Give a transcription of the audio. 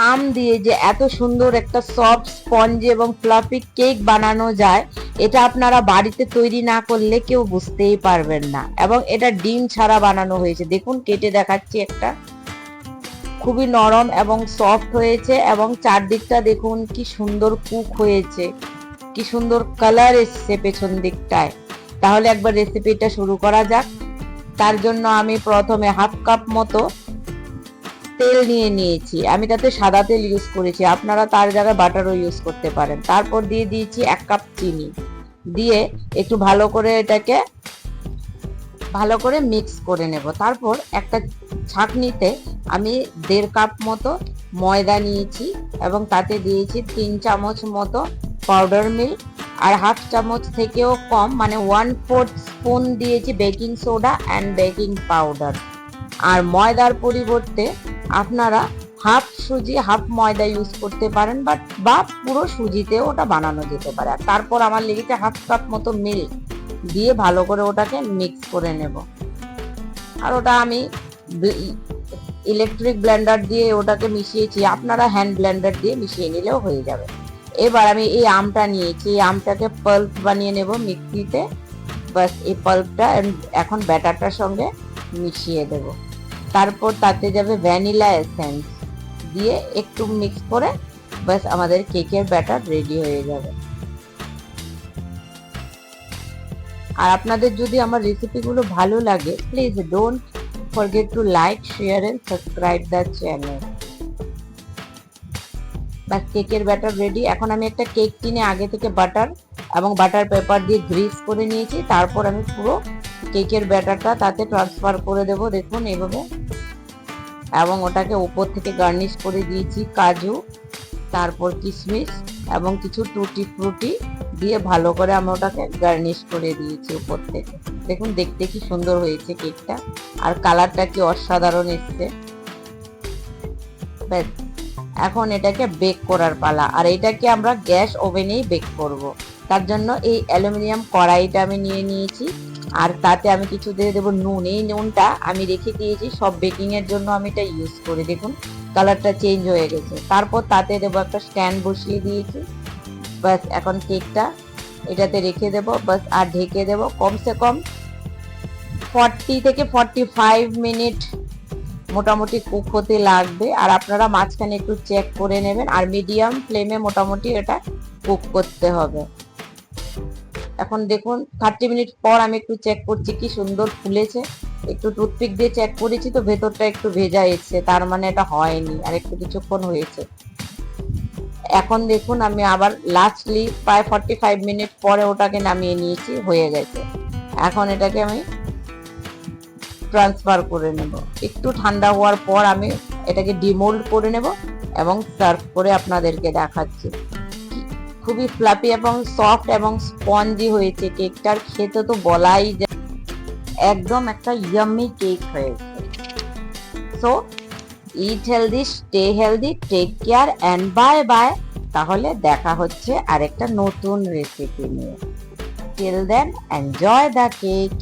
আম দিয়ে যে এত সুন্দর একটা সফট স্পঞ্জ এবং ফ্লাফি কেক বানানো যায়, এটা আপনারা বাড়িতে তৈরি না করলে কেউ বুঝতেই পারবেন না। এবং এটা ডিম ছাড়া বানানো হয়েছে, দেখুন কেটে দেখাচ্ছি একটা। খুবই নরম এবং সফট হয়েছে এবং চারদিকটা দেখুন কি সুন্দর কুক হয়েছে, কি সুন্দর কালার এসছে পেছন দিকটায়। তাহলে একবার রেসিপিটা শুরু করা যাক। তার জন্য আমি প্রথমে হাফ কাপ মতো তেল নিয়ে নিয়েছি, আমি তাতে সাদা তেল ইউজ করেছি, আপনারা তার জায়গায় বাটারও ইউজ করতে পারেন। তারপর দিয়ে দিয়েছি 1 কাপ চিনি, দিয়ে একটু ভালো করে মিক্স করে নেব। তারপর একটা ছাঁকনিতে আমি 1.5 কাপ মতো ময়দা নিয়েছি এবং তাতে দিয়েছি 3 চামচ মতো পাউডার মিল্ক, আর হাফ চামচ থেকেও কম মানে 1/4 স্পুন দিয়েছি baking soda and baking powder. আর ময়দার পরিবর্তে আপনারা হাফ সুজি হাফ ময়দা ইউজ করতে পারেন, বা পুরো সুজিতেও ওটা বানানো যেতে পারে। আর তারপর আমার লেগেছে হাফ কাপ মতো মিল্ক দিয়ে ভালো করে ওটাকে মিক্স করে নেব। আর ওটা আমি ইলেকট্রিক ব্লেন্ডার দিয়ে ওটাকে মিশিয়েছি, আপনারা হ্যান্ড ব্লেন্ডার দিয়ে মিশিয়ে নিলেও হয়ে যাবে। এবার আমি এই আমটা নিয়েছি, এই আমটাকে পাল্প বানিয়ে নেব মিক্সিতে। বাস এই পাল্পটা এখন ব্যাটারটার সঙ্গে মিশিয়ে দেব। তারপর তাতে যাবে ভ্যানিলা এসেন্স দিয়ে একটু মিক্স করে বাস আমাদের কেকের ব্যাটার রেডি হয়ে যাবে। আর আপনাদের যদি আমার রেসিপিগুলো ভালো লাগে, please don't forget to like, share and subscribe the channel. বাস কেকের ব্যাটার রেডি। এখন আমি একটা কেক টিনে আগে থেকে বাটার এবং বাটার পেপার দিয়ে গ্রিস করে নিয়েছি। তারপর আমি পুরো কেকের ব্যাটারটা তাতে ট্রান্সফার করে দেব, দেখুন এইভাবে। এবং ওটাকে উপর থেকে গার্নিশ করে দিয়েছি কাজু, তারপর কিশমিশ এবং কিছু টুটি ফ্রুটি দিয়ে ভালো করে আমি ওটাকে গার্নিশ করে দিয়েছি উপর থেকে। দেখুন দেখতে কি সুন্দর হয়েছে কেকটা, আর কালারটা কি অসাধারণ এসছে। ব্যাস, এখন এটাকে বেক করার পালা। আর এটাকে আমরা গ্যাস ওভেনেই বেক করব। তার জন্য এই অ্যালুমিনিয়াম কড়াইটা আমি নিয়ে নিয়েছি, আর তাতে আমি কিছু দিয়ে দেবো নুন। এই নুনটা আমি রেখে দিয়েছি সব বেকিং এর জন্য, আমি এটা ইউজ করি। দেখুন কালারটা চেঞ্জ হয়ে গেছে। তারপর তাতে দেবো একটা স্ট্যান্ড বসিয়ে দিয়েছি। বাস এখন কেকটা এটাতে রেখে দেবো বাস, আর ঢেকে দেবো কমসে কম 40 থেকে 45 মিনিট মোটামুটি কুক হতে লাগবে। আর আপনারা মাঝখানে একটু চেক করে নেবেন, আর মিডিয়াম ফ্লেমে মোটামুটি এটা কুক করতে হবে। এখন দেখুন 30 মিনিট পর আমি একটু চেক করছি, কি সুন্দর ফুলেছে। একটু টুথপিক দিয়ে চেক করেছি তো ভেতরটা একটু ভেজা এসছে, তার মানে এটা হয়নি, আর একটু কিছুক্ষণ হয়েছে। এখন দেখুন আমি আবার লাস্টলি প্রায় 45 মিনিট পরে ওটাকে নামিয়ে নিয়েছি, হয়ে গেছে। এখন এটাকে আমি ট্রান্সফার করে নেব। একটু ঠান্ডা হওয়ার পর আমি এটাকে ডিমোল্ড করে নেব এবং সার্ভ করে আপনাদেরকে দেখাচ্ছি। খুবই ফ্লাফি এবং সফট এবং স্পঞ্জি হয়েছে কেকটার, খেতে তো বলাই যায়, একদম একটা ইয়াম্মি কেক হয়েছে। So eat healthy, stay healthy, take care and bye bye. তাহলে দেখা হচ্ছে আরেকটা নতুন রেসিপি নিয়ে। Till then enjoy the cake.